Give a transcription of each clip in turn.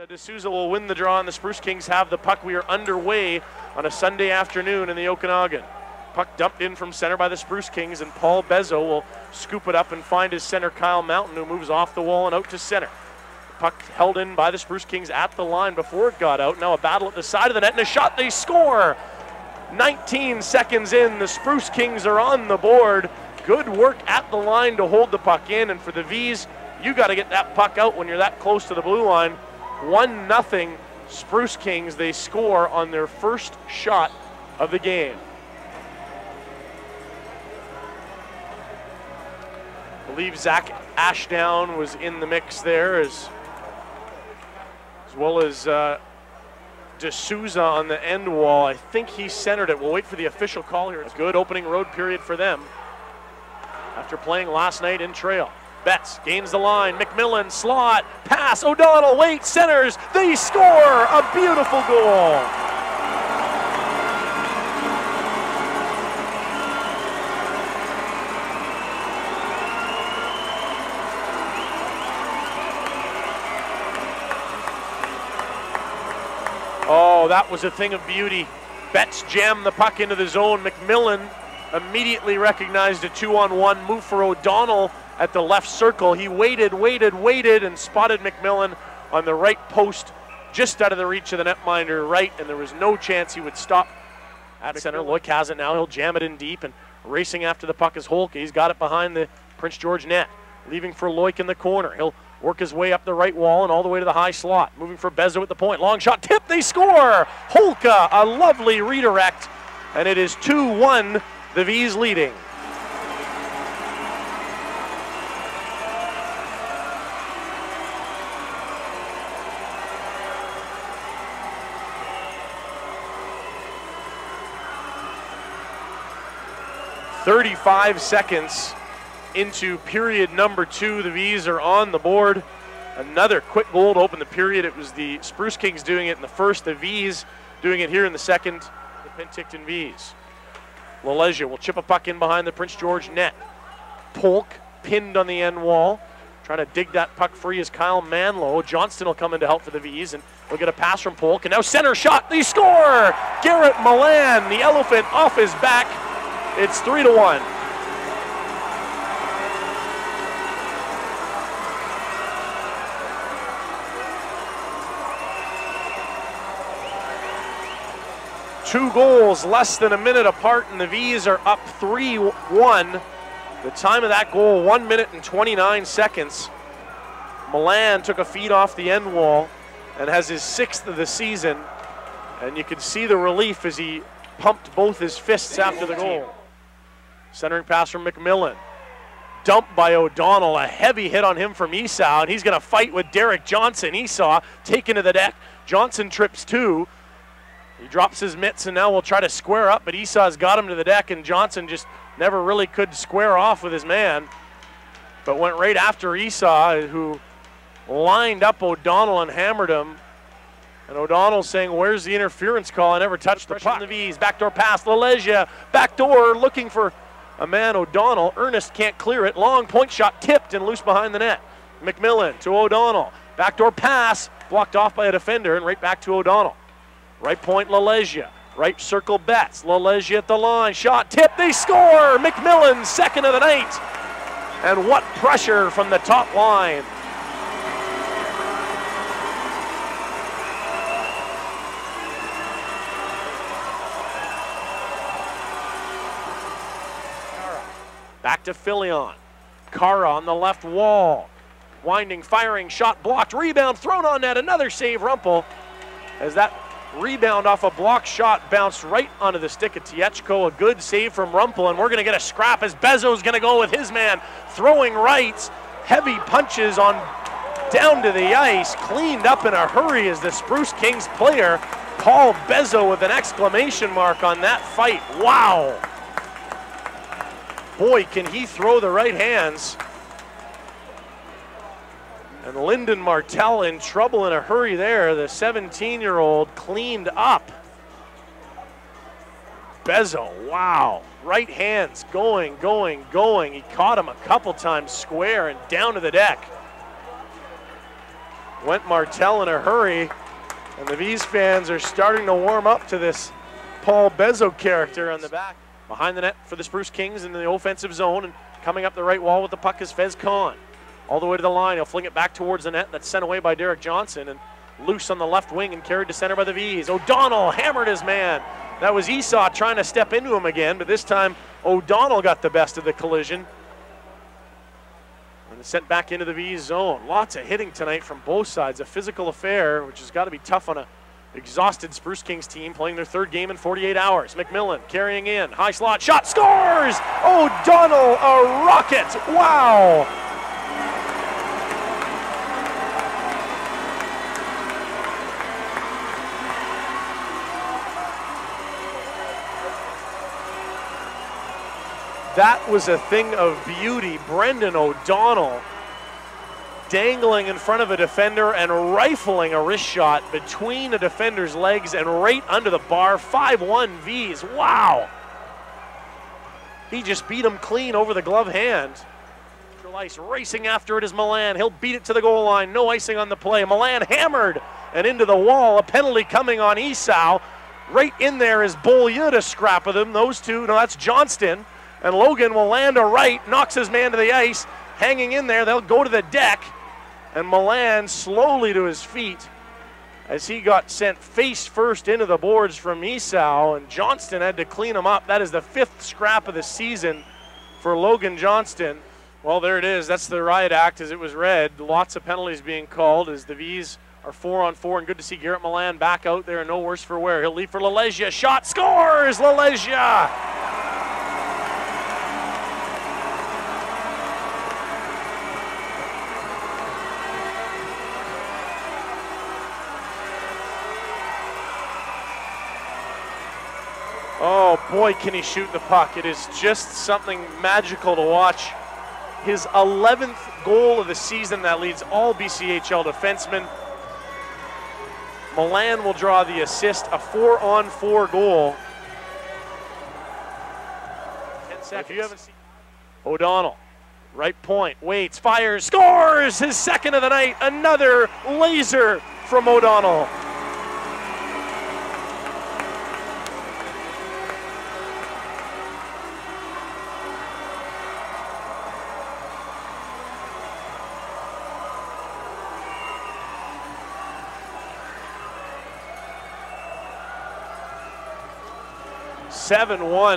D'Souza will win the draw, and the Spruce Kings have the puck. We are underway on a Sunday afternoon in the Okanagan. Puck dumped in from center by the Spruce Kings, and Paul Bezzo will scoop it up and find his center, Kyle Mountain, who moves off the wall and out to center. The puck held in by the Spruce Kings at the line before it got out. Now a battle at the side of the net, and a shot, they score! 19 seconds in, the Spruce Kings are on the board. Good work at the line to hold the puck in, and for the Vees, you got to get that puck out when you're that close to the blue line. 1-0 Spruce Kings. They score on their first shot of the game. I believe Zach Ashdown was in the mix there, as well as D'Souza on the end wall. I think he centered it. We'll wait for the official call here. It's a good opening road period for them after playing last night in Trail. Betts gains the line, McMillan, slot, pass, O'Donnell, wait, centers, they score! A beautiful goal! Oh, that was a thing of beauty. Betts jammed the puck into the zone. McMillan immediately recognized a 2-on-1 move for O'Donnell at the left circle. He waited, and spotted McMillan on the right post, just out of the reach of the netminder right, and there was no chance he would stop at center. Loik has it now. He'll jam it in deep, and racing after the puck is Holke. He's got it behind the Prince George net. Leaving for Loik in the corner. He'll work his way up the right wall and all the way to the high slot. Moving for Bezzo at the point. Long shot, tip, they score! Holka, a lovely redirect, and it is 2-1, the Vees leading. "35 seconds into period number 2. The Vees are on the board. Another quick goal to open the period. It was the Spruce Kings doing it in the first, the Vees doing it here in the second, the Penticton Vees. Lalezia will chip a puck in behind the Prince George net. Polk pinned on the end wall. Trying to dig that puck free is Kyle Manlow. Johnston will come in to help for the Vees, and we'll get a pass from Polk, and now center shot, they score! Garrett Milan, the elephant off his back. It's 3-1. Two goals less than a minute apart, and the Vees are up 3-1. The time of that goal, 1 minute and 29 seconds. Milan took a feed off the end wall and has his 6th of the season. And you can see the relief as he pumped both his fists after the goal. Centering pass from McMillan. Dumped by O'Donnell, a heavy hit on him from Esau, and he's going to fight with Derek Johnson. Esau taken to the deck. Johnson trips 2. He drops his mitts, and now we'll try to square up, but Esau's got him to the deck, and Johnson just never really could square off with his man, but went right after Esau, who lined up O'Donnell and hammered him. And O'Donnell saying, "Where's the interference call? I never touched the puck." The Vees, backdoor pass, Lalezia, backdoor, looking for a man, O'Donnell. Ernest can't clear it. Long point shot, tipped and loose behind the net. McMillan to O'Donnell. Backdoor pass, blocked off by a defender, and right back to O'Donnell. Right point, Lalezia. Right circle, Betts. Lalezia at the line. Shot, tip, they score! McMillan, 2nd of the night. And what pressure from the top line. Back to Filion. Cara on the left wall. Winding, firing, shot blocked, rebound, thrown on net, another save, Rumpel. As that rebound off a block shot bounced right onto the stick of Tiechko. A good save from Rumpel, and we're going to get a scrap as Bezzo's going to go with his man. Throwing rights, heavy punches on down to the ice, cleaned up in a hurry as the Spruce Kings player, Paul Bezzo, with an exclamation mark on that fight. Wow! Boy, can he throw the right hands. And Lyndon Martell in trouble in a hurry there. The 17-year-old cleaned up. Bezzo, wow. Right hands going. He caught him a couple times square and down to the deck. Went Martel in a hurry, and the Vees fans are starting to warm up to this Paul Bezo character on the back. Behind the net for the Spruce Kings in the offensive zone, and coming up the right wall with the puck is Fez Khan. All the way to the line, he'll fling it back towards the net. That's sent away by Derek Johnson, and loose on the left wing and carried to center by the Vees. O'Donnell hammered his man. That was Esau trying to step into him again, but this time O'Donnell got the best of the collision. And sent back into the Vees zone. Lots of hitting tonight from both sides. A physical affair, which has got to be tough on a exhausted Spruce Kings team playing their third game in 48 hours. McMillan carrying in. High slot shot. Scores! O'Donnell, a rocket. Wow! That was a thing of beauty. Brendan O'Donnell dangling in front of a defender and rifling a wrist shot between a defender's legs and right under the bar. 5-1 Vees. Wow. He just beat him clean over the glove hand. Ice racing after it is Milan. He'll beat it to the goal line. No icing on the play. Milan hammered and into the wall. A penalty coming on Esau. Right in there is Beaulieu to scrap with him. Those two, no, that's Johnston. And Logan will land a right, knocks his man to the ice, hanging in there. They'll go to the deck, and Milan slowly to his feet as he got sent face first into the boards from Esau, and Johnston had to clean him up. That is the 5th scrap of the season for Logan Johnston. Well, there it is. That's the riot act as it was read. Lots of penalties being called as the Vees are 4-on-4, and good to see Garrett Milan back out there, no worse for wear. He'll leave for Lalezia. Shot, scores! Lalezia! Oh boy, can he shoot the puck. It is just something magical to watch. His 11th goal of the season, that leads all BCHL defensemen. Milan will draw the assist, a 4-on-4 goal. 10 seconds. If you haven't seen O'Donnell, right point, waits, fires, scores! His second of the night, another laser from O'Donnell.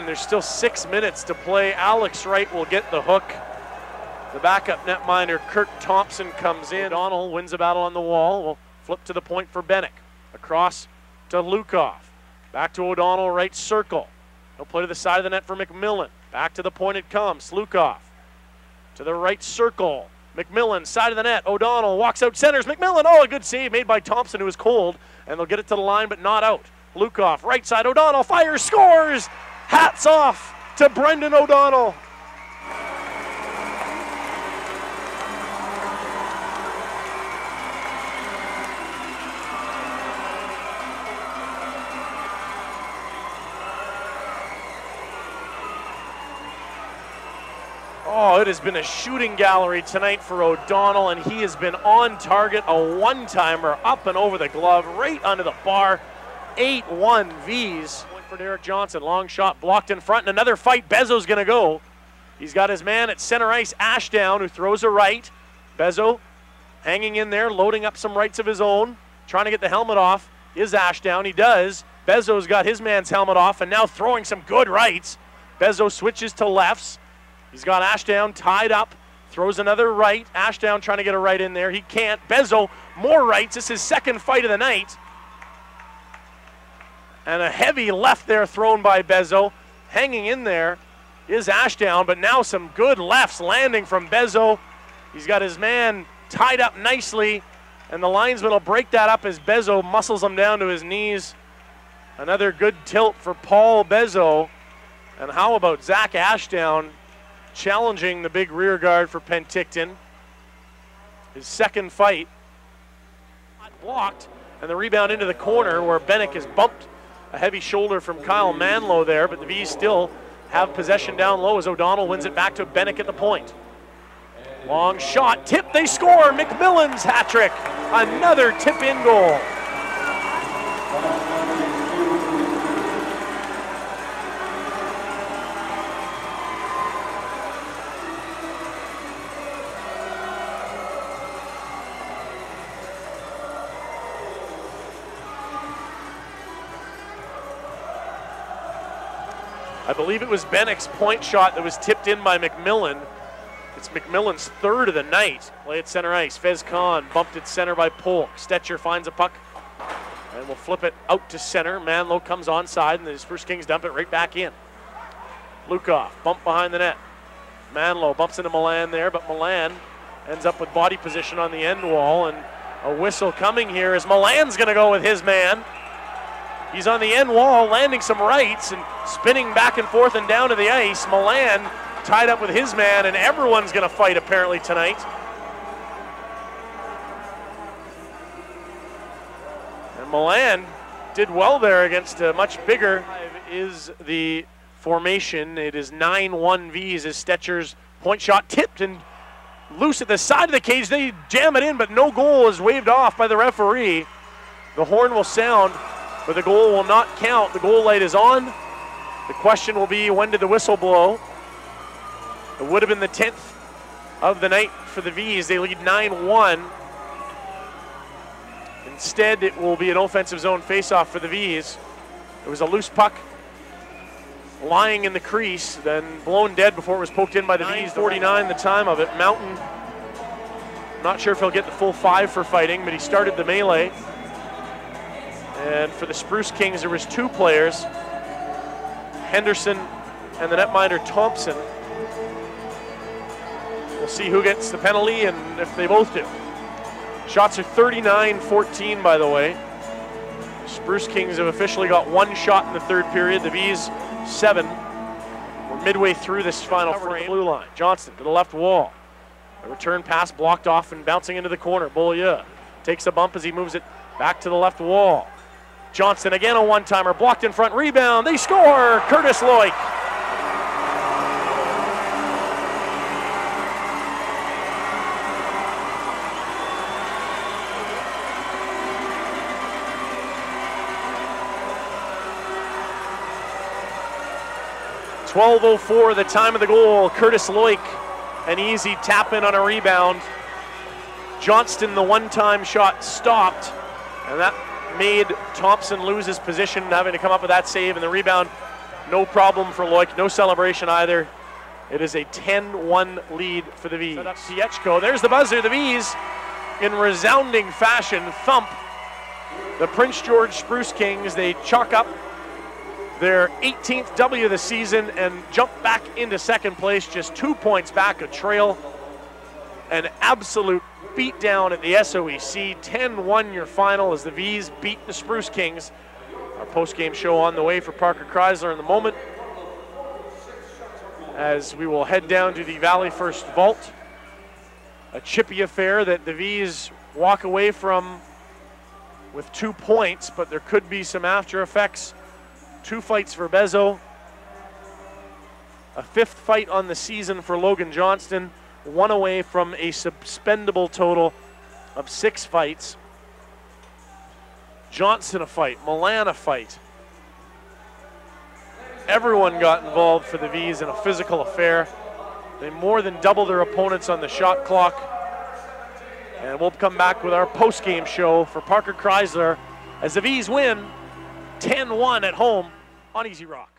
There's still 6 minutes to play. Alex Wright will get the hook. The backup netminder, Kurt Thompson, comes in. O'Donnell wins the battle on the wall. Will flip to the point for Bennick. Across to Lukov. Back to O'Donnell, right circle. He'll play to the side of the net for McMillan. Back to the point it comes. Lukov to the right circle. McMillan, side of the net. O'Donnell walks out, centers. McMillan, oh, a good save made by Thompson, who was cold. And they'll get it to the line, but not out. Lukov, right side, O'Donnell, fires, scores! Hats off to Brendan O'Donnell. Oh, it has been a shooting gallery tonight for O'Donnell, and he has been on target, a one-timer up and over the glove, right under the bar. 8-1 Vees. Point for Derek Johnson, long shot blocked in front, and another fight. Bezo's gonna go. He's got his man at center ice, Ashdown, who throws a right. Bezo hanging in there, loading up some rights of his own, trying to get the helmet off. Is Ashdown, he does. Bezo's got his man's helmet off, and now throwing some good rights. Bezo switches to lefts. He's got Ashdown tied up, throws another right. Ashdown trying to get a right in there. He can't. Bezo, more rights. This is his second fight of the night. And a heavy left there thrown by Bezo. Hanging in there is Ashdown, but now some good lefts landing from Bezo. He's got his man tied up nicely, and the linesman will break that up as Bezo muscles him down to his knees. Another good tilt for Paul Bezo. And how about Zach Ashdown challenging the big rear guard for Penticton? His second fight. Blocked, and the rebound into the corner where Bennick is bumped. A heavy shoulder from Kyle Manlow there, but the Vees still have possession down low as O'Donnell wins it back to Bennick at the point. Long shot, tip, they score. McMillan's hat trick. Another tip-in goal. I believe it was Bennick's point shot that was tipped in by McMillan. It's McMillan's third of the night. Play at center ice. Fez Khan bumped it center by Polk. Stetcher finds a puck and will flip it out to center. Manlow comes onside and the Spruce Kings dump it right back in. Lukoff bump behind the net. Manlow bumps into Milan there, but Milan ends up with body position on the end wall, and a whistle coming here as Milan's going to go with his man. He's on the end wall, landing some rights and spinning back and forth and down to the ice. Milan tied up with his man, and everyone's going to fight apparently tonight. And Milan did well there against a much bigger. Is the formation. It is 9-1 Vees as Stetcher's point shot tipped and loose at the side of the cage. They jam it in, but no goal is waved off by the referee. The horn will sound, but the goal will not count. The goal light is on. The question will be, when did the whistle blow? It would have been the 10th of the night for the Vees. They lead 9-1. Instead, it will be an offensive zone faceoff for the Vees. It was a loose puck lying in the crease, then blown dead before it was poked in by the Vees. 49 the time of it. Mountain, not sure if he'll get the full 5 for fighting, but he started the melee. And for the Spruce Kings, there was 2 players, Henderson and the netminder Thompson. We'll see who gets the penalty and if they both do. Shots are 39-14, by the way. Spruce Kings have officially got 1 shot in the third period. The Vees 7. We're midway through this final frame. Blue line. Johnston to the left wall. A return pass blocked off and bouncing into the corner. Beaulieu takes a bump as he moves it back to the left wall. Johnston again a one-timer, blocked in front, rebound, they score! Curtis Loic. .12:04 the time of the goal. Curtis Loic, an easy tap in on a rebound. Johnston, the one-time shot stopped, and that made Thompson lose his position, having to come up with that save, and the rebound, no problem for Loic, no celebration either. It is a 10-1 lead for the Vees. Piechko, there's the buzzer. The Vees, in resounding fashion, thump the Prince George Spruce Kings. They chalk up their 18th W of the season and jump back into second place, just 2 points back of trail. An absolute beat down at the SOEC. 10-1 your final as the Vees beat the Spruce Kings. Our post-game show on the way for Parker Chrysler in the moment, as we will head down to the Valley First Vault. A chippy affair that the Vees walk away from with 2 points, but there could be some after effects. 2 fights for Bezo. A 5th fight on the season for Logan Johnston. 1 away from a suspendable total of 6 fights. Johnson a fight, Milan a fight. Everyone got involved for the Vees in a physical affair. They more than double their opponents on the shot clock. And we'll come back with our post-game show for Parker Chrysler as the Vees win 10-1 at home on Easy Rock.